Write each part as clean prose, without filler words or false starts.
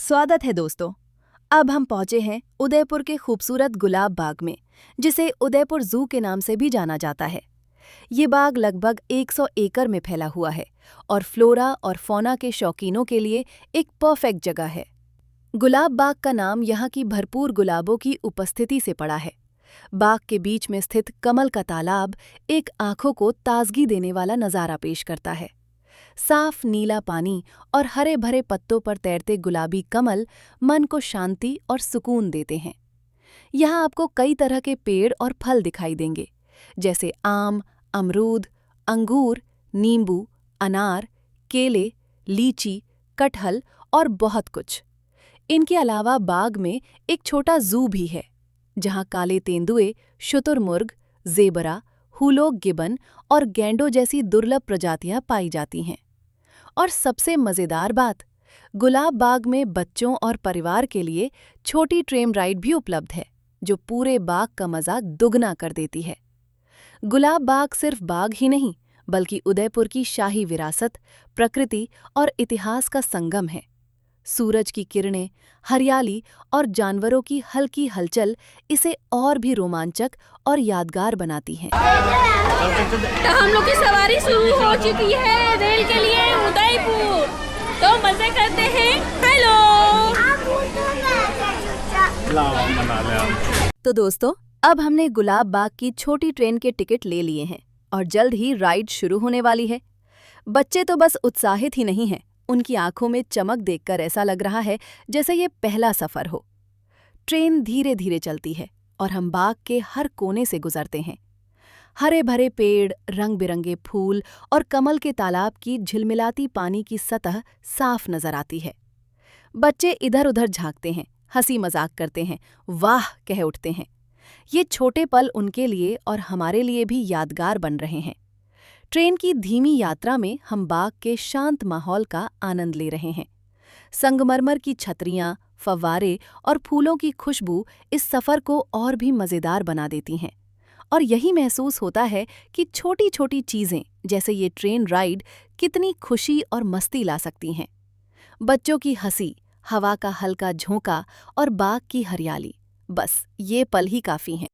स्वागत है दोस्तों। अब हम पहुंचे हैं उदयपुर के खूबसूरत गुलाब बाग में, जिसे उदयपुर जू के नाम से भी जाना जाता है। ये बाग लगभग 100 एकड़ में फैला हुआ है और फ्लोरा और फौना के शौकीनों के लिए एक परफेक्ट जगह है। गुलाब बाग का नाम यहाँ की भरपूर गुलाबों की उपस्थिति से पड़ा है। बाग के बीच में स्थित कमल का तालाब एक आंखों को ताजगी देने वाला नज़ारा पेश करता है। साफ नीला पानी और हरे भरे पत्तों पर तैरते गुलाबी कमल मन को शांति और सुकून देते हैं। यहाँ आपको कई तरह के पेड़ और फल दिखाई देंगे, जैसे आम, अमरूद, अंगूर, नींबू, अनार, केले, लीची, कटहल और बहुत कुछ। इनके अलावा बाग में एक छोटा जू भी है, जहाँ काले तेंदुए, शुतुरमुर्ग, ज़ेबरा, हुलॉक गिबन और गैंडों जैसी दुर्लभ प्रजातियां पाई जाती हैं। और सबसे मज़ेदार बात, गुलाब बाग में बच्चों और परिवार के लिए छोटी ट्रेन राइड भी उपलब्ध है, जो पूरे बाग का मज़ा दुगना कर देती है। गुलाब बाग सिर्फ बाग ही नहीं, बल्कि उदयपुर की शाही विरासत, प्रकृति और इतिहास का संगम है। सूरज की किरणें, हरियाली और जानवरों की हल्की हलचल इसे और भी रोमांचक और यादगार बनाती हैं। तो हम लोग की सवारी शुरू हो चुकी है रेल के लिए उदयपुर। तो मजे करते हैं। हेलो। तो दोस्तों, अब हमने गुलाब बाग की छोटी ट्रेन के टिकट ले लिए हैं और जल्द ही राइड शुरू होने वाली है। बच्चे तो बस उत्साहित ही नहीं हैं, उनकी आंखों में चमक देखकर ऐसा लग रहा है जैसे ये पहला सफर हो। ट्रेन धीरे धीरे चलती है और हम बाग के हर कोने से गुजरते हैं। हरे भरे पेड़, रंग बिरंगे फूल और कमल के तालाब की झिलमिलाती पानी की सतह साफ नजर आती है। बच्चे इधर उधर झांकते हैं, हंसी मजाक करते हैं, वाह कह उठते हैं। ये छोटे पल उनके लिए और हमारे लिए भी यादगार बन रहे हैं। ट्रेन की धीमी यात्रा में हम बाग के शांत माहौल का आनंद ले रहे हैं। संगमरमर की छतरियां, फव्वारे और फूलों की खुशबू इस सफर को और भी मजेदार बना देती हैं। और यही महसूस होता है कि छोटी छोटी चीजें जैसे ये ट्रेन राइड कितनी खुशी और मस्ती ला सकती हैं। बच्चों की हंसी, हवा का हल्का झोंका और बाग की हरियाली, बस ये पल ही काफी हैं।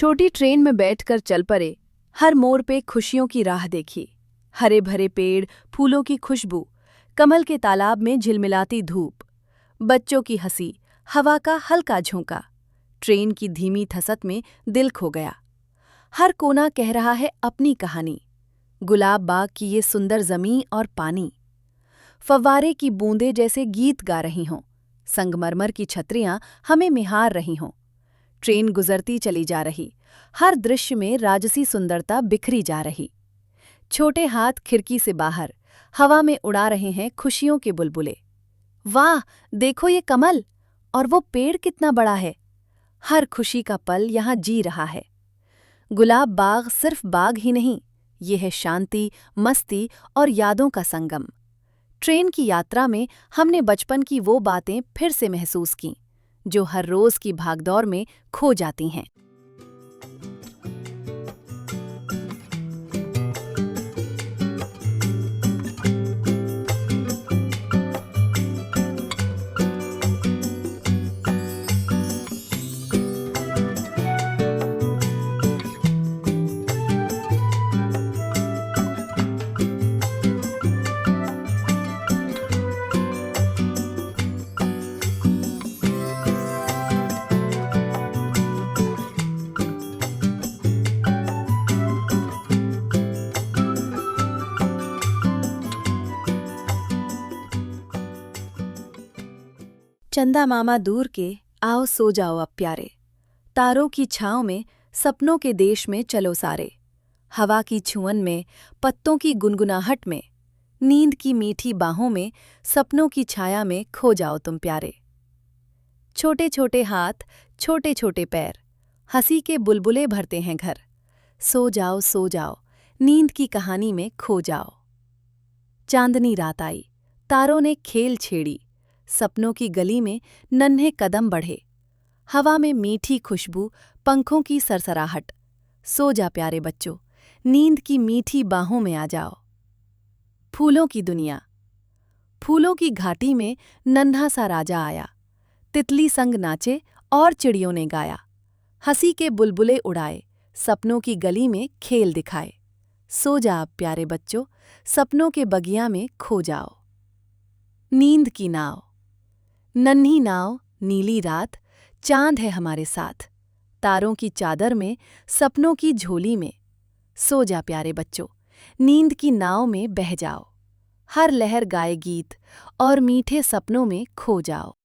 छोटी ट्रेन में बैठकर चल पड़े। हर मोड़ पे खुशियों की राह देखी। हरे भरे पेड़, फूलों की खुशबू, कमल के तालाब में झिलमिलाती धूप, बच्चों की हंसी, हवा का हल्का झोंका। ट्रेन की धीमी धसक में दिल खो गया। हर कोना कह रहा है अपनी कहानी। गुलाब बाग की ये सुंदर जमीन और पानी, फव्वारे की बूंदें जैसे गीत गा रही हों, संगमरमर की छतरियां हमें निहार रही हों। ट्रेन गुजरती चली जा रही, हर दृश्य में राजसी सुंदरता बिखरी जा रही। छोटे हाथ खिड़की से बाहर हवा में उड़ा रहे हैं खुशियों के बुलबुले। वाह, देखो ये कमल, और वो पेड़ कितना बड़ा है। हर खुशी का पल यहाँ जी रहा है। गुलाब बाग सिर्फ बाग ही नहीं, ये है शांति, मस्ती और यादों का संगम। ट्रेन की यात्रा में हमने बचपन की वो बातें फिर से महसूस कीं, जो हर रोज की भागदौड़ में खो जाती हैं। चंदा मामा दूर के, आओ सो जाओ अब प्यारे। तारों की छाँव में, सपनों के देश में चलो सारे। हवा की छुअन में, पत्तों की गुनगुनाहट में, नींद की मीठी बाहों में, सपनों की छाया में खो जाओ तुम प्यारे। छोटे छोटे हाथ, छोटे छोटे पैर, हंसी के बुलबुले भरते हैं घर। सो जाओ, नींद की कहानी में खो जाओ। चांदनी रात आई, तारों ने खेल छेड़ी, सपनों की गली में नन्हे कदम बढ़े। हवा में मीठी खुशबू, पंखों की सरसराहट। सो जा प्यारे बच्चों, नींद की मीठी बाहों में आ जाओ। फूलों की दुनिया। फूलों की घाटी में नन्हा सा राजा आया। तितली संग नाचे और चिड़ियों ने गाया। हंसी के बुलबुले उड़ाए, सपनों की गली में खेल दिखाए। सो जा अब प्यारे बच्चों, सपनों के बगिया में खो जाओ। नींद की नाव। नन्ही नाव, नीली रात, चांद है हमारे साथ। तारों की चादर में, सपनों की झोली में। सो जा प्यारे बच्चों, नींद की नाव में बह जाओ। हर लहर गाए गीत और मीठे सपनों में खो जाओ।